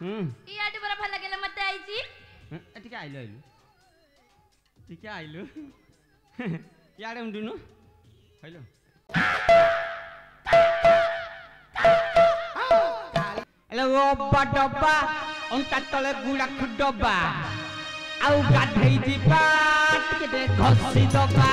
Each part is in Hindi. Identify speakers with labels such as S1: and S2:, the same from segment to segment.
S1: ইয়াଟେ ବରା ଭଲ ଲାଗିଲା ମତେ ଆଇଛି
S2: ଟିକେ ଆଇଲୁ ଟିକେ ଆଇଲୁ ଇଆଡ଼େ ଉଣ୍ଡୁନୁ ହଇଲୁ ହେଲେ ଅବା ଡବା ଅଣ୍ଟା ତଳେ ଗୁଡ଼ାକୁ ଡବା ଆଉ ଗାଧେଇ ଯିବା ଟିକେ ଘଷି ଦବା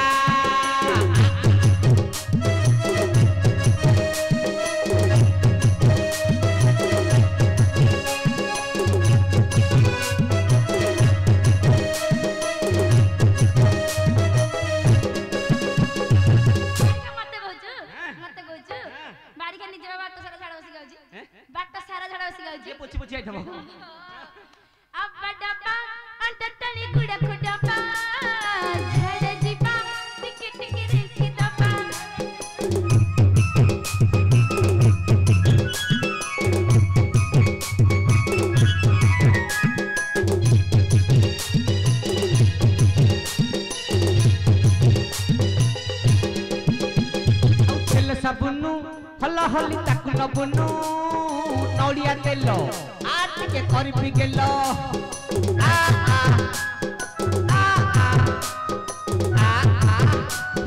S1: पुछी पुछी आइटम अब्बा डब्बा अंततली गुड़ा खुडब्बा झड़ जीपा टिके टिके रेखी दब्बा
S2: तेल साबुनु हल्ला हल्ली ताकु नबुनु नौड़िया तेल आज के करी पिगेल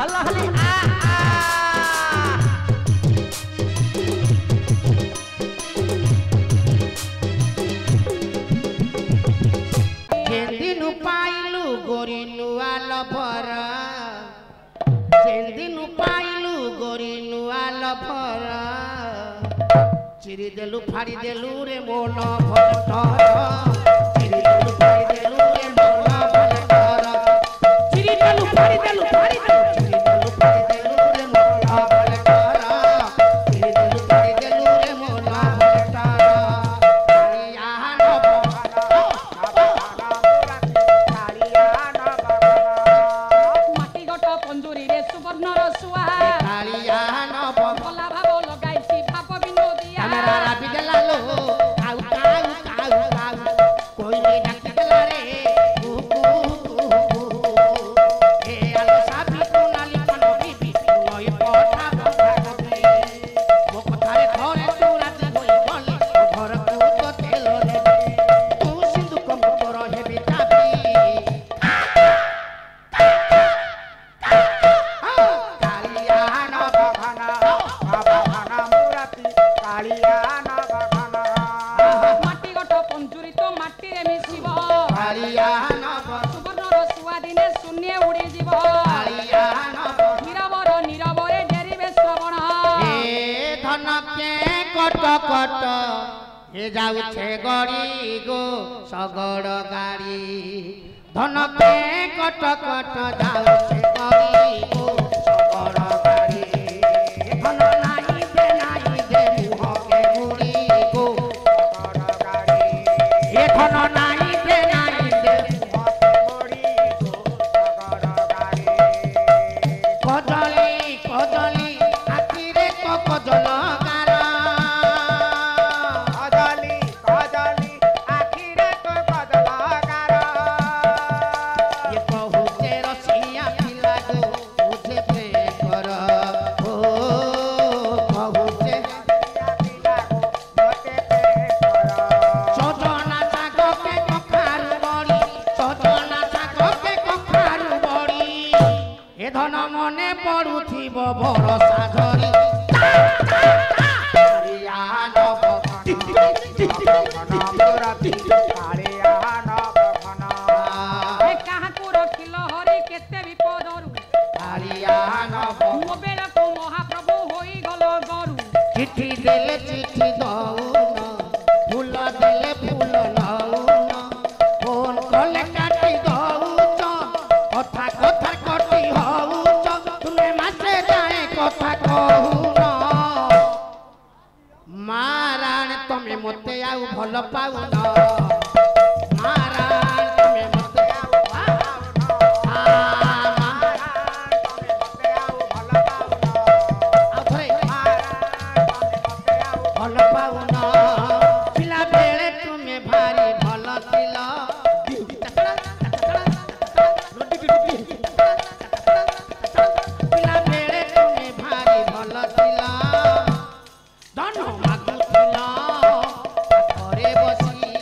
S2: हल्ला हल्ली
S3: जेदिनु पाइलु गोरी नुआ लभर जेदिनु पाइलु गोरी नुआ लभर चिरी देलु फाड़ी देलु रे मोन भलटर चिरी देलु फाड़ी देलु रे मोन भलटर चिरी देलु फाड़ी देलु चिरी देलु फाड़ी देलु रे मोन भलटर चिरी देलु फाड़ी देलु रे मोन भलटर कालिया नब
S4: माटी गट पंजुरी रे सुवर्ण रसुआ
S3: कालिया नब
S4: भला भाव लगाइछि भाव विनोदिया
S3: हमारा बिगला लो काऊ काऊ काऊ काऊ कोई नहीं डाक गला रे ए आलो साबी को नाली पनो बीबी नय पठा बखा कबी मो कथारे घरे तू राती होई गली घर को तो तेल रे तू सिंधु कम कर हेबी ताबी कालिया न बघना मुराती कालिया न बघना
S4: माटी गट पंजुरी तो माटी रे मिसिब
S3: कालिया न
S4: सुवर्ण रसुआ दिने शून्य उड़ी जीव
S3: कालिया न
S4: नीरवर नीरवरे डेरिबे श्रवण
S3: ए धन के कट कट हे जाउछे गड़ी गो सगड़ गाड़ी धन के कट कट जाउछे गड़ी गो सगड़ गाड़ी धन नाही दे मुह के गुड़ी गो सगड़ गाड़ी ए धन नाही दे मुह के गुड़ी गो सगड़ गाड़ी कदली कदली आखिरे को कदल गारा कदली कदली आखिरे को कदल गारा ये बहुते रसिया पिला गो मुझे पे कर ओ बहुते रसिया पिला गो मुझे पे कर सजना साग के कखारु बड़ी सजना साग के कखारु बड़ी ए धन मने पड़ुथिब भरोसा धरी कालिया नब
S4: ए कहाँ को रखिल हरि केते विपदरु
S3: कालिया नब
S4: मोबेल को महाप्रभु होई गल गरु
S3: चिट्ठी देले चिट्ठी दउन फूल देले फूल नउन फोन कले काटी दउच कथा कथा कटी हउच तुमे मासे जाए कथा कहून माराण तमे मते आउ भल पाउन माराण तमे मते आउ भल पाउन पिला बेले तुमे भारी भल थिल पिला बेले तुमे भारी भल थिल धन मागुथिल घरे बसी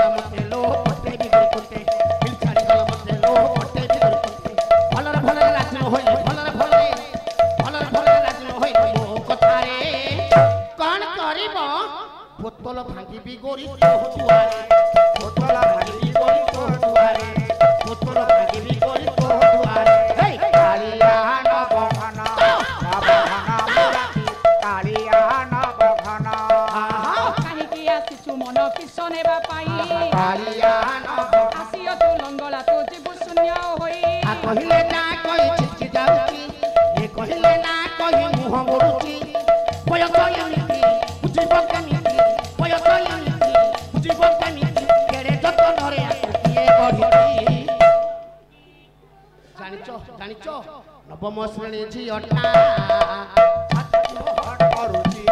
S3: गला मते लो पटे बिगड़ कुटे दिल छाड़ी गला मते लो पटे बिगड़ कुटे भलर भलर राजन होइले भलर भलर राजन होइले मो कथारे कोन करिबो बोतल भांगी बिगोरी तो दुआरे बोतल भांगी बिगोरी तो दुआरे बोतल भांगी बिगोरी तो दुआरे हे कालिया नबघना नबघना मुराती कालिया नबघना
S4: କାହିଁକି ଆସିଛୁ ମନ କିସ ନେବା ପାଇଁ
S3: कालिया नबघना
S4: ଆସିଅ ତୁ ଲଙ୍ଗଳା ତୁ ଯିବୁ ଶୂନ୍ୟ ହୋଇ
S3: आ कहिले ना कहि छिटकी जाउची ए कहिले ना कहि मुह मोडुची पय कहिनी बुझिब केमिति पय कहिनी बुझिब केमिति केडे जतनरे आकुतिए गढिती जानिचो नवम श्रेणी झियटा छाती मोहट करूची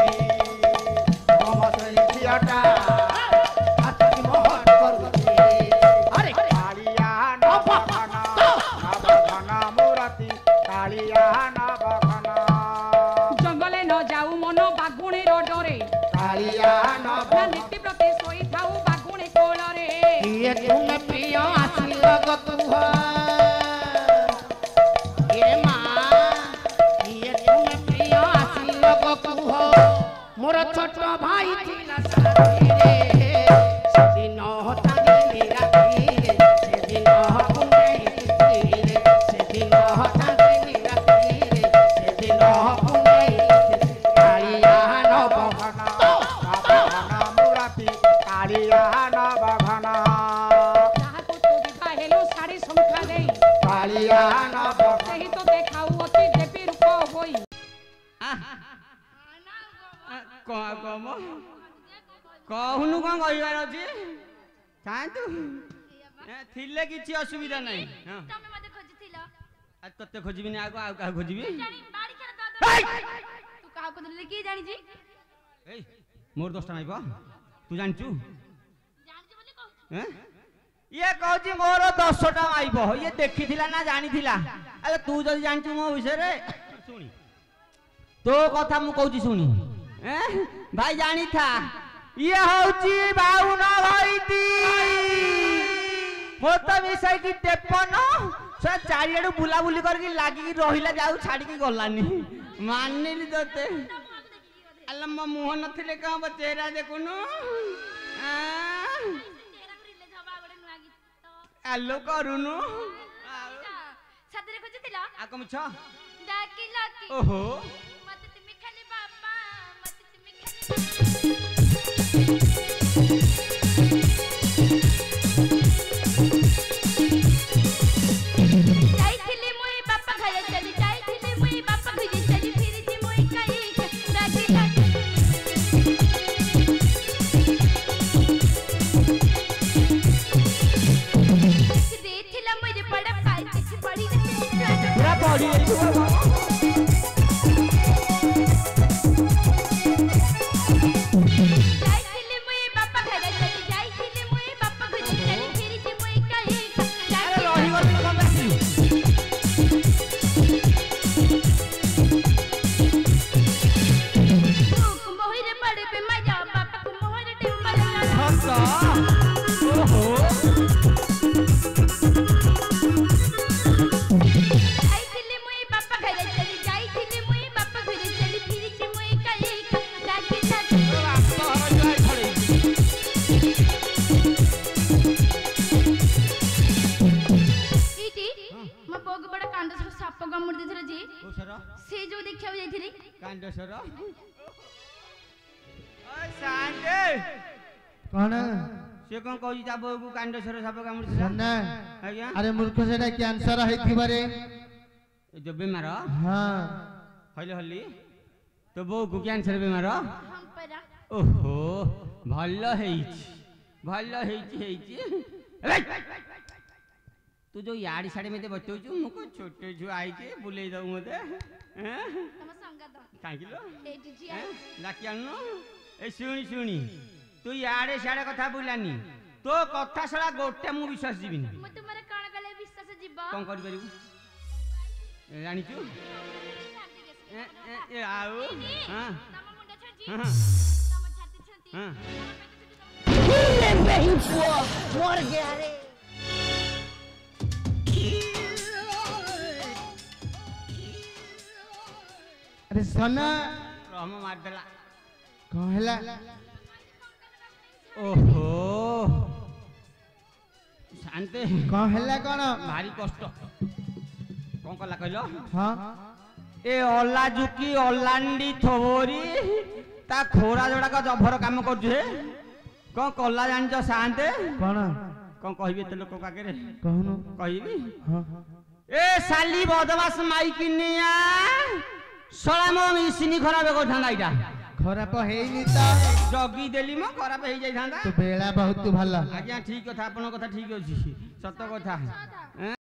S3: नवम श्रेणी झियटा छाती मोहट करूची अरे कालिया नबघना नबघना मुराती कालिया नबघना
S4: ଜଙ୍ଗଲେ ନ ଯାଉ ମନ ବାଗୁଣିର ଡରେ
S3: कालिया
S4: ନା
S3: नबघना
S4: ନୀତି ପ୍ରତି ଶୋଇଥାଉ ବାଗୁଣି କୋଳରେ
S3: ये तुम प्रिय आसी लगत हो ये माँ ये तुम प्रिय आसी लगत हो मोर छोट भाई थिला साथी रे सेदिन हटानी मेरा रे सेदिन पुंडई रे सेदिन हटानी मेरा रे सेदिन पुंडई कालिया नबघना नबघना मुराती कालिया नबघना
S4: ଯାହାକୁ ତୁ ବିଭା ହେଲୁ ଶାଢ଼ୀ ଶଙ୍ଖା ଦେଇ
S3: कालिया नबघना
S4: ସେହି ତ ଦେଖାଉ ଅତି ଦେବୀ ରୂପ ହୋଇ
S2: କମ କହୁନୁ କଣ କହିବାର ଅଛି ଥାନ୍ତୁ ଥିଲେ କିଛି ଅସୁବିଧା ନାହିଁ ହଁ
S1: ତମେ ମତେ ଖୋଜୁଥିଲ
S2: ଆଉ ତତେ ଖୋଜିବିନି ଆଉ କାହାକୁ ଖୋଜିବି
S1: ଜାଣି ବାଡ଼ି ଖେଳ ତୁ କାହାକୁ ଖୋଜୁଥିଲେ କିଏ ଜାଣିଛି
S2: ଏଇ ମୋର ଦୋଷଟା ନାଇଁ ପା ତୁ ଜାଣିଛୁ
S1: ଜାଣିଛି ବୋଲି କହୁଛୁ
S2: ଇଏ କହୁଛି ମୋର 10ଟା ମାଇବ ଇଏ ଦେଖିଥିଲା ନା ଜାଣିଥିଲା ଆରେ ତୁ ଯଦି ଜାଣିଛୁ ମୋ ବିଷୟରେ ଶୁଣି ତୋ କଥା ମୁଁ କହୁଛି ଶୁଣି ଭାଇ ଜାଣିଥା ଇଏ ହଉଛି ବାଉନ ଭାଇଟି ମୋର ତ ମିଶାଇକି 53 ସେ ଚାରିଆଡୁ ବୁଲାବୁଲି କରିକି ଲାଗିକି ରହିଲା ଯାଉ ଛାଡିକି ଗଲାନି ମାନିଲି ତତେ ଆଲୋ ମୋ ମୁହଁ ନଥିଲେ କଣ ହବ ଚେହେରା ଦେଖୁନୁ ଆଲୋ କରୁନୁ
S1: ସତରେ ଖୋଜୁଥିଲ
S2: ଆଉ କଣ ମିଛ
S1: ଡାକିଲ କି
S2: ଓହୋ
S1: ମତେ ତୁମେ ଖାଲି ବାବା ମତେ ତୁମେ ଖାଲି ଯାଇଥିଲି ମୁଇ ବାପା ଘରେ ଚଲି ଯାଇଥିଲି ମୁଇ ବାପା ଘରେ ଚଲି ଫିରିଛି ମୁଇ କାଇ ଡାକି ଡାକି ଦେଇଥିଲା ମୁଇ ପଡା ପାଇ କିଛି ପଢି
S2: ପୁରା ପଢି
S1: ଯାଇଥିଲି ମୁଇ ବାପା ଘରେ ଚଲି ଯାଇଥିଲି ମୁଇ ବାପା ଘରେ ଚଲି ଫିରିଛି ମୁଇ କାଇ ଡାକି
S2: ରହିଗଲି କଣ ଆସିଲୁ
S1: ମୋହରେ ପଡେ ମାୟା ବାପାକୁ ମୋହରେ ଟେମ୍ପଲ
S2: ହସ ଓହୋ
S1: ଯାଇଥିଲି ମୁଇ ବାପା ଘରେ ଚଲି ଯାଇଥିଲି ମୁଇ ବାପା ଘରେ ଚଲି ଫିରିଛି ମୁଇ କାଇ ଡାକି ଡାକି ଇଟି ମୋ ବୋଉକୁ ବଡ଼ କାଣ୍ଡସର ସାପ କାମୁଡ଼ି ଦେଇଥିଲା ଯେ ସେ ଯୋଉ ଦେଖିବାକୁ ଯାଇଥିଲି
S2: କାଣ୍ଡେଶ୍ୱର ସାଣ୍ଡେ
S5: କଣ
S2: ସେ କଣ କହୁଛି ତା ବୋଉକୁ କାଣ୍ଡେଶ୍ୱର ସାପ କାମୁଡ଼ିଥିଲା
S5: ନା
S2: ଆଜ୍ଞା
S5: ଆରେ ମୂର୍ଖ ସେଟା କ୍ୟାନ୍ସର ହେଇଥିବାରେ
S2: ଏ ଯୋଉ ବେମାର
S5: ହଁ
S2: ହଇଲେ ହଲି ତୋ ବୋଉକୁ କ୍ୟାନ୍ସର ବେମାର
S1: ହମ୍ପରା
S2: ଓହୋ ଭଲ ହେଇଛି ତୁ ଯୋଉ ୟାଡି ସାଡି ମତେ ବତଉଛୁ ମୁଁ କଣ ଛୋଟ ଛୁଆ ଆଇଛି ବୁଲେଇ ଦବୁ ମତେ
S1: ତମ ସଙ୍ଗତ
S2: କାହିଁକି ଲୋ
S1: ଏଇଠି ଝିଅ
S2: ଡାକି ଆଣୁନୁ ଏ ଶୁଣି ତୁ ୟାଡେ ସିଆଡେ କଥା ବୁଲାନି ତୋ କଥା ଶଳା ଗୋଟେ ମୁଁ ବିଶ୍ୱାସ ଯିବିନି
S1: ମୁଁ ତୁମର କଣ କଲେ ବିଶ୍ୱାସ ଯିବ
S2: କଣ କରିପାରିବୁ ଜାଣିଛୁ ଆଉ
S1: ତମ ମୁଣ୍ଡ ଛାଡି
S2: ହଁ
S1: ତମ ଛାତି ଛାତି
S2: ହଁ
S1: ତମ ପେଟ ଛାତି
S3: नहीं पुआ मर गया रे
S5: अरे सोना
S2: रहम मार देला
S5: कहला
S2: ओहो शांति
S5: कहला कौन
S2: भारी कष्ट कौन कला कहलो
S5: हाँ
S2: ए अल्ला जुकी अल्लांडी थोरी ता खोरा जोड़ा का जभर काम करछु हे कौन कला जान छ शांति
S5: कौन
S2: कौन कहबे ते लोक काके रे
S5: कहनु
S2: कहबी
S5: हाँ
S2: ए साली बदमाश माइकिनिया सलाम मिसिनी खराब करथांदा इटा
S5: खराब हेइनी तो
S2: जगी देली म खराब हेइ जाई थांदा
S5: तो बेला बहुत भल
S2: आज्ञा ठीक कथा आपन कथा ठीक अछि सत्य कथा